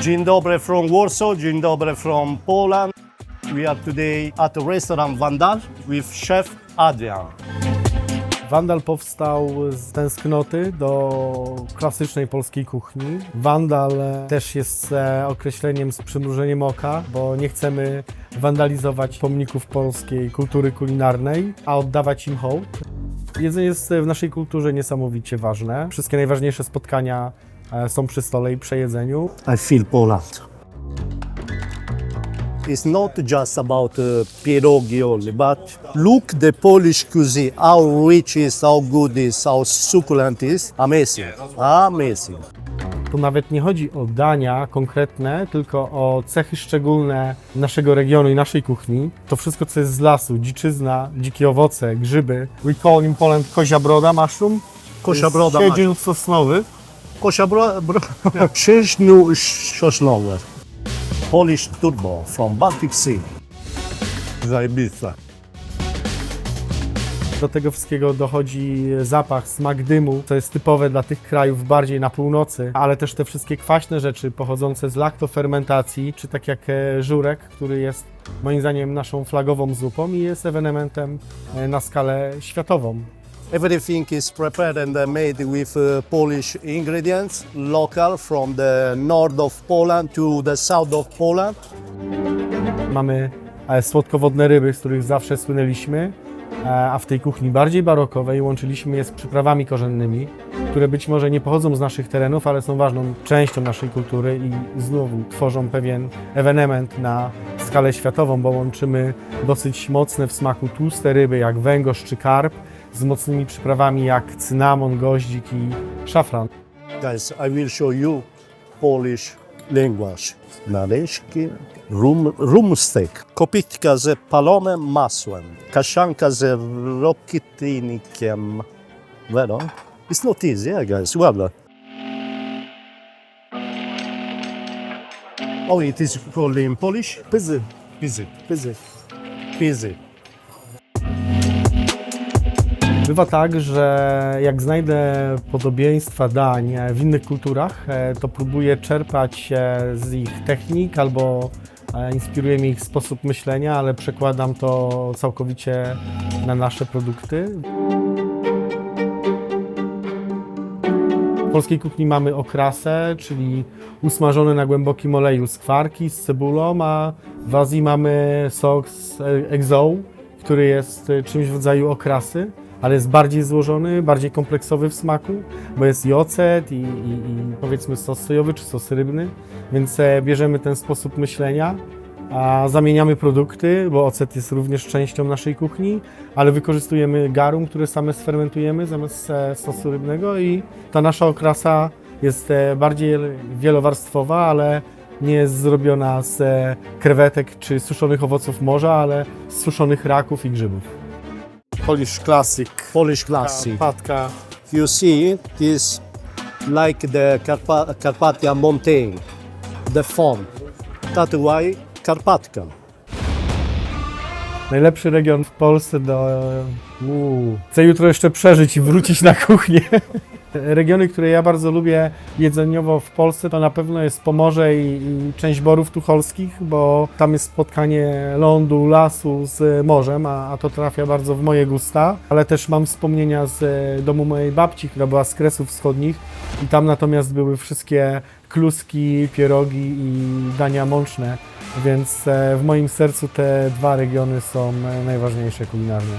Dzień dobry from Warsaw, dzień dobry from Poland. We are today at the restaurant Vandal with chef Adrian. Wandal powstał z tęsknoty do klasycznej polskiej kuchni. Wandal też jest określeniem z przymrużeniem oka, bo nie chcemy wandalizować pomników polskiej kultury kulinarnej, a oddawać im hołd. Jedzenie jest w naszej kulturze niesamowicie ważne. Wszystkie najważniejsze spotkania są przy stole i przy jedzeniu. I feel Poland. It's not just about pierogi only, but look the Polish cuisine, how rich is, how good is, how succulent is. Amazing, amazing. Tu nawet nie chodzi o dania konkretne, tylko o cechy szczególne naszego regionu i naszej kuchni. To wszystko, co jest z lasu, dziczyzna, dzikie owoce, grzyby. We call in Poland kozia broda mushroom. Kozia broda Siedziel sosnowy. Kozia broda, siedziel sosnowy. Polish turbo from Baltic Sea. Zajebiste. Do tego wszystkiego dochodzi zapach, smak dymu, co jest typowe dla tych krajów bardziej na północy, ale też te wszystkie kwaśne rzeczy pochodzące z laktofermentacji, czy tak jak żurek, który jest moim zdaniem naszą flagową zupą i jest ewenementem na skalę światową. Everything is prepared and made with Polish ingredients, local from the north of Poland to the south of Poland. Mamy słodkowodne ryby, z których zawsze słynęliśmy, a w tej kuchni bardziej barokowej łączyliśmy je z przyprawami korzennymi, które być może nie pochodzą z naszych terenów, ale są ważną częścią naszej kultury i znowu tworzą pewien ewenement na skalę światową, bo łączymy dosyć mocne w smaku tłuste ryby jak węgorz czy karp z mocnymi przyprawami jak cynamon, goździk i szafran. Guys, I will show you Polish language. Nareszki, rumstek, kopitka z palonym masłem, kaszanka z rokitnikiem. Well, it's not easy, yeah, guys. Well, oh, it is called in Polish? Pyzy. Pizy. Pyzy. Pizy. Bywa tak, że jak znajdę podobieństwa dań w innych kulturach, to próbuję czerpać z ich technik albo inspiruje mnie ich sposób myślenia, ale przekładam to całkowicie na nasze produkty. W polskiej kuchni mamy okrasę, czyli usmażone na głębokim oleju skwarki z cebulą, a w Azji mamy sok z egzoł, który jest czymś w rodzaju okrasy, ale jest bardziej złożony, bardziej kompleksowy w smaku, bo jest i ocet, i powiedzmy sos sojowy czy sos rybny, więc bierzemy ten sposób myślenia, a zamieniamy produkty, bo ocet jest również częścią naszej kuchni, ale wykorzystujemy garum, które same sfermentujemy zamiast sosu rybnego i ta nasza okrasa jest bardziej wielowarstwowa, ale nie jest zrobiona z krewetek czy suszonych owoców morza, ale z suszonych raków i grzybów. Polish classic. Polish classic. Karpatka. You see, it is like the Carpathian mountain, the font. That's why Karpatka. Najlepszy region w Polsce Chcę jutro jeszcze przeżyć i wrócić na kuchnię. Regiony, które ja bardzo lubię jedzeniowo w Polsce, to na pewno jest Pomorze i część Borów Tucholskich, bo tam jest spotkanie lądu, lasu z morzem, a to trafia bardzo w moje gusta. Ale też mam wspomnienia z domu mojej babci, która była z Kresów Wschodnich i tam natomiast były wszystkie kluski, pierogi i dania mączne, więc w moim sercu te dwa regiony są najważniejsze kulinarnie.